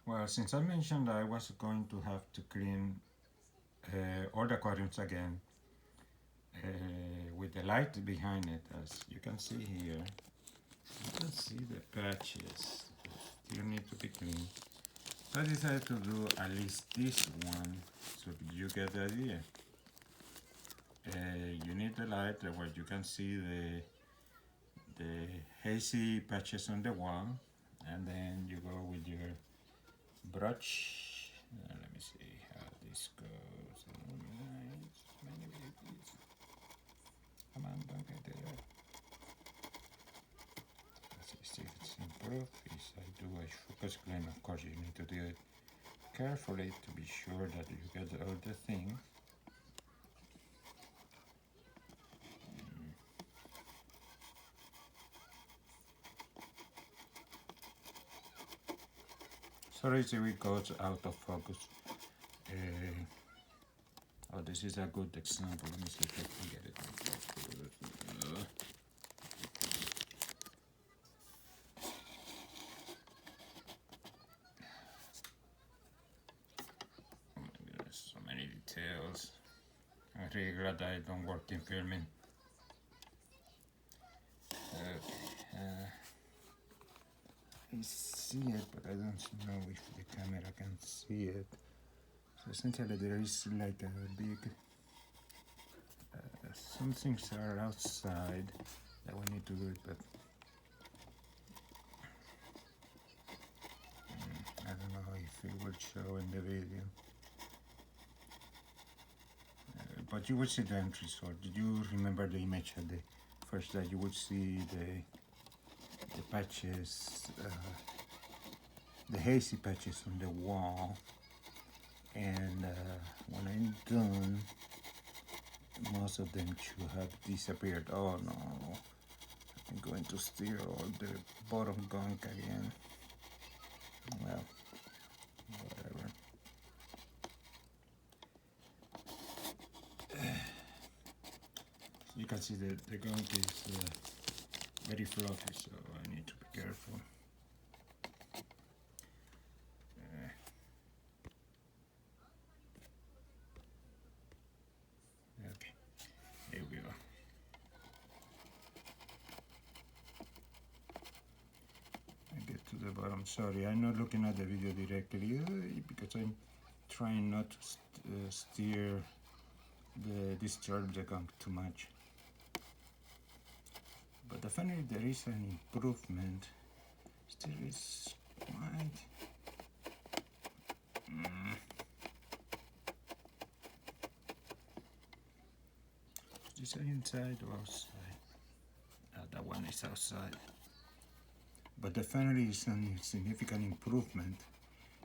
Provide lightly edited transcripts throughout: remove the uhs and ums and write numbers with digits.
Well, since I mentioned I was going to have to clean all the aquariums again with the light behind it, as you can see here, you can see the patches still need to be cleaned. I decided to do at least this one so you get the idea. You need the light where you can see the hazy patches on the wall, and then you go with your brush. Let me see how this goes. Many babies. Come on, don't get there. Let's see if it's improved. Yes, I do a focus clean. Of course, you need to do it carefully to be sure that you get all the things. Sorry if it goes out of focus. Oh, this is a good example. Let me see if I can get it. Oh my goodness, so many details. I'm really glad I don't work in filming. I see it, but I don't know if the camera can see it. So essentially there is like a big, some things are outside that we need to do it, but I don't know if it will show in the video. But you will see the end result. Did you remember the image at the first that you would see the patches, the hazy patches on the wall, and when I'm done, most of them should have disappeared. Oh no, I'm going to steal all the bottom gunk again. Well, whatever. You can see the gunk is very fluffy, so I need to be careful. Okay, here we go. I get to the bottom. Sorry, I'm not looking at the video directly because I'm trying not to disturb the gunk too much. But definitely there is an improvement. Still is quite. Is it inside or outside? That one is outside. But definitely it's a significant improvement.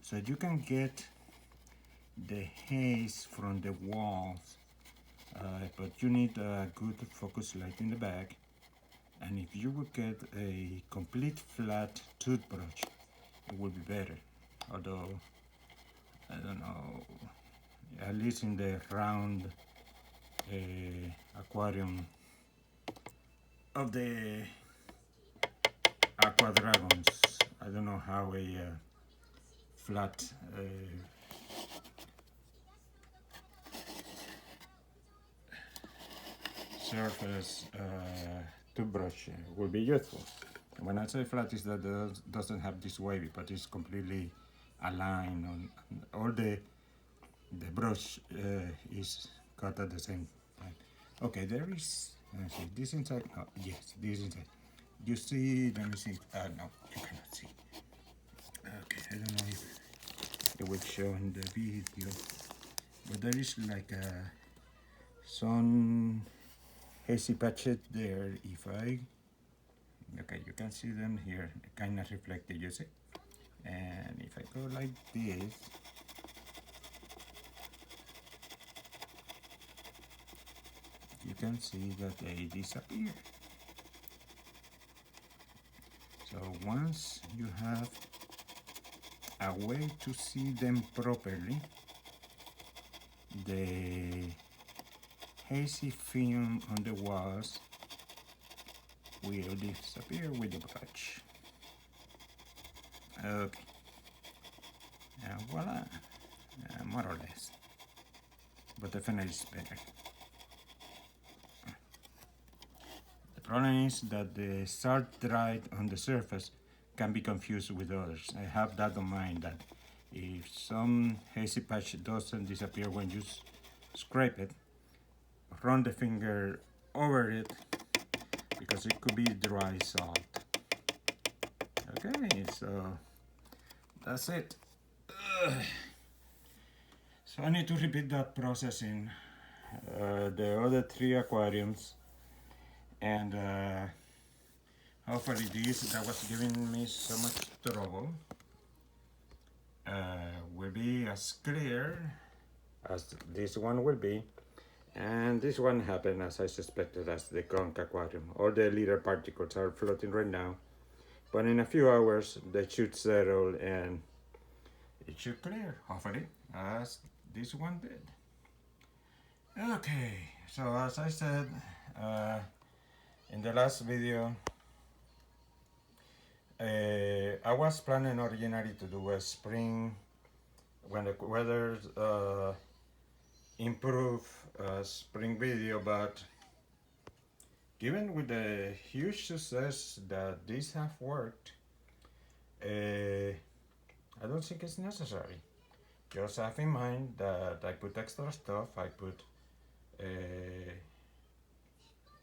So you can get the haze from the walls, but you need a good focus light in the back. And if you would get a complete flat toothbrush, it would be better. Although, I don't know, at least in the round aquarium of the Aqua dragons, I don't know how a flat surface toothbrush will be useful. When I say flat, is that it doesn't have this wavy, but it's completely aligned on all the brush is cut at the same time. Okay, there is, let me see, this inside, oh, yes, this inside. You see, let me see, no, you cannot see. Okay, I don't know if it will show in the video, but there is like some hazy patches there. If I, okay, you can see them here, kind of reflected, you see? And if I go like this, you can see that they disappear. So once you have a way to see them properly, the hazy film on the walls will disappear with the brush. Okay. voila, more or less, but definitely it's better. The problem is that the salt dried on the surface can be confused with others. I have that in mind, that if some hazy patch doesn't disappear when you scrape it, run the finger over it because it could be dry salt. Okay, so that's it. So I need to repeat that process in the other 3 aquariums, and hopefully this that was giving me so much trouble will be as clear as this one will be. And this one happened as I suspected, as the conch aquarium. All the little particles are floating right now, but in a few hours they should settle and it should clear, hopefully, as this one did. Okay, so as I said in the last video, I was planning originally to do a spring, when the weather improve, spring video, but given with the huge success that these have worked, I don't think it's necessary. Just have in mind that I put extra stuff. I put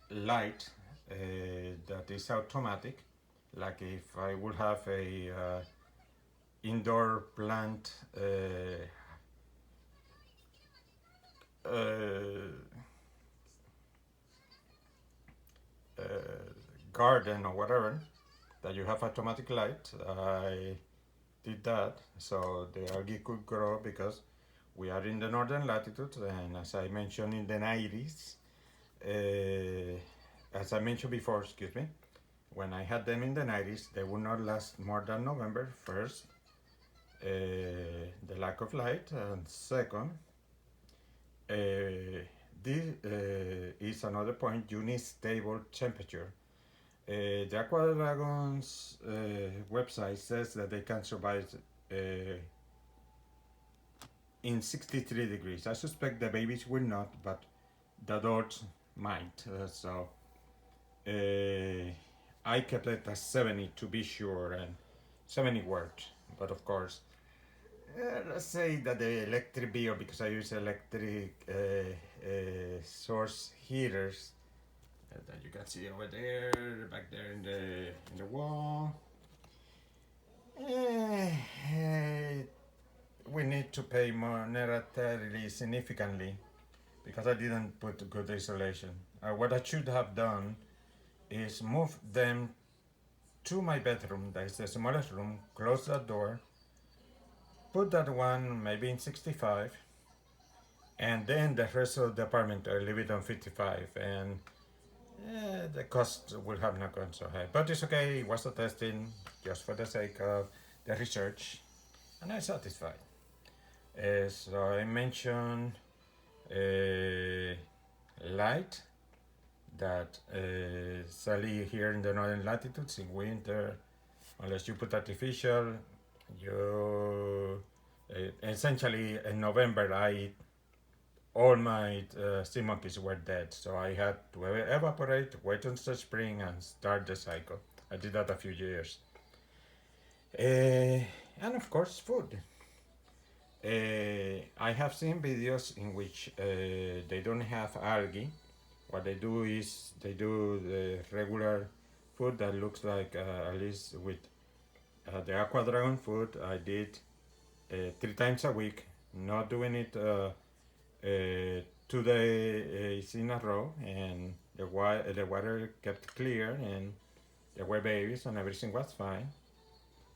light that is automatic, like if I would have a indoor plant garden or whatever, that you have automatic light. I did that so the algae could grow, because we are in the northern latitudes, and as I mentioned in the 90s, as I mentioned before, excuse me, when I had them in the 90s, they would not last more than November. First, the lack of light, and second, this is another point, you need stable temperature. The Aqua Dragon's website says that they can survive in 63 degrees. I suspect the babies will not, but the adults might. So I kept it at 70 to be sure, and 70 worked. But of course, let's say that the electric bill, because I use electric source heaters, that you can see over there, back there in the wall. We need to pay monetarily significantly, because I didn't put good isolation. What I should have done is move them to my bedroom, that is the smallest room, close that door, put that one maybe in 65, and then the rest of the apartment I leave it on 55, and the cost will have not gone so high. But it's okay, it was a testing just for the sake of the research, and I'm satisfied. So I mentioned light, that sadly here in the northern latitudes in winter, unless you put artificial, you essentially in November all my sea monkeys were dead, so I had to evaporate, wait until spring, and start the cycle. I did that a few years. And of course, food. I have seen videos in which they don't have algae. What they do is they do the regular food that looks like, at least with the Aqua Dragon food, I did 3 times a week, not doing it 2 days in a row, and the water kept clear, and there were babies and everything was fine.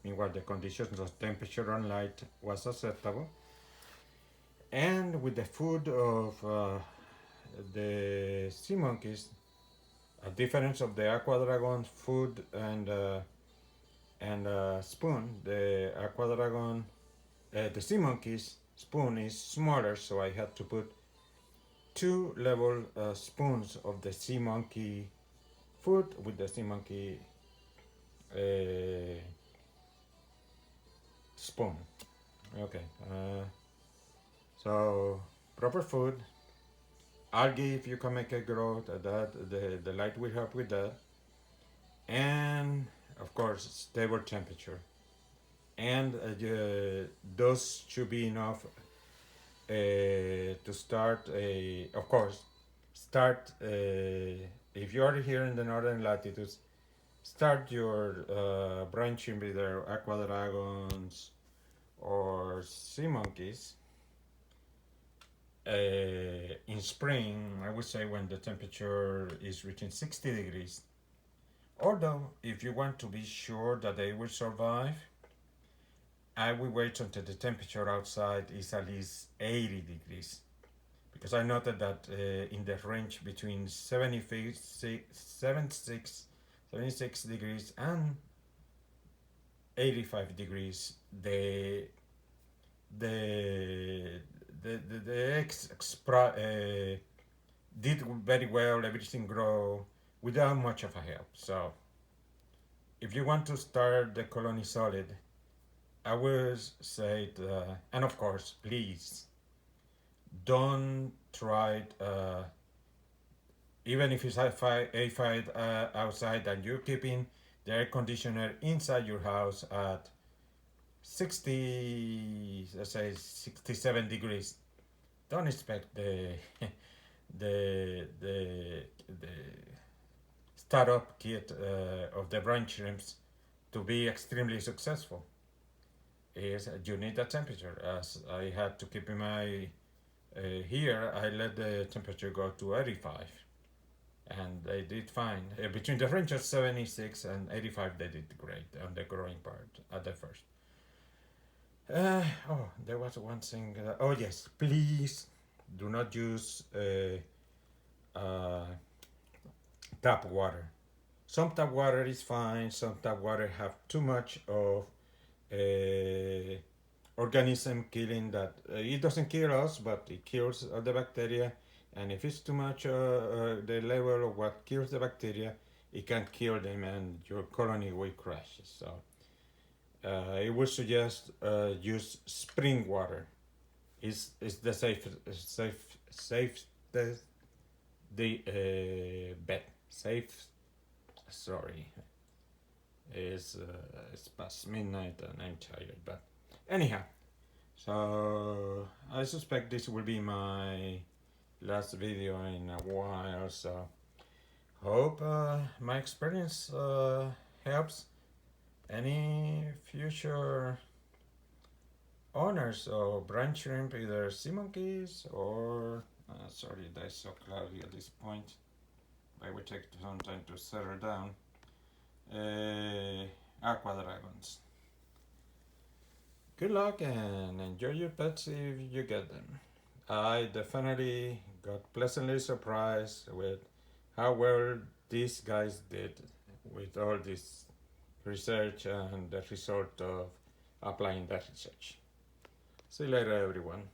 Meanwhile, the conditions of temperature and light was acceptable. And with the food of the sea monkeys, a difference of the Aqua Dragon food and spoon, the Aqua Dragon, the sea monkeys spoon is smaller, so I had to put 2 level spoons of the sea monkey food with the sea monkey spoon. Okay. So proper food, algae if you can make it grow, the light will help with that, and of course stable temperature, and those should be enough to start a, of course, start if you are here in the northern latitudes, start your branching with their aqua dragons or sea monkeys in spring, I would say when the temperature is reaching 60 degrees. Although, if you want to be sure that they will survive, I will wait until the temperature outside is at least 80 degrees. Because I noted that in the range between 76 degrees and 85 degrees, the eggs did very well, everything grow without much of a help. So if you want to start the colony solid, I would say, and of course, please don't try it, even if it's A5 outside and you're keeping the air conditioner inside your house at 60, let's say 67 degrees. Don't expect the startup kit of the brine shrimps to be extremely successful. Is you need a temperature, as I had to keep in my here I let the temperature go to 85 and they did fine. Between the range of 76 and 85 they did great on the growing part at the first. Oh, there was one thing. Oh yes, please do not use uh, tap water. Some tap water is fine. Some tap water have too much of organism killing that it doesn't kill us, but it kills the bacteria. And if it's too much the level of what kills the bacteria, it can kill them, and your colony will crash. So I would suggest use spring water. Is the safe the bet safe. Sorry, it's past midnight and I'm tired. But anyhow, so I suspect this will be my last video in a while. So hope my experience helps any future owners of brine shrimp, either sea monkeys or sorry, that's so cloudy at this point. I will take some time to settle down. Aqua dragons. Good luck and enjoy your pets if you get them. I definitely got pleasantly surprised with how well these guys did with all this research and the result of applying that research. See you later, everyone.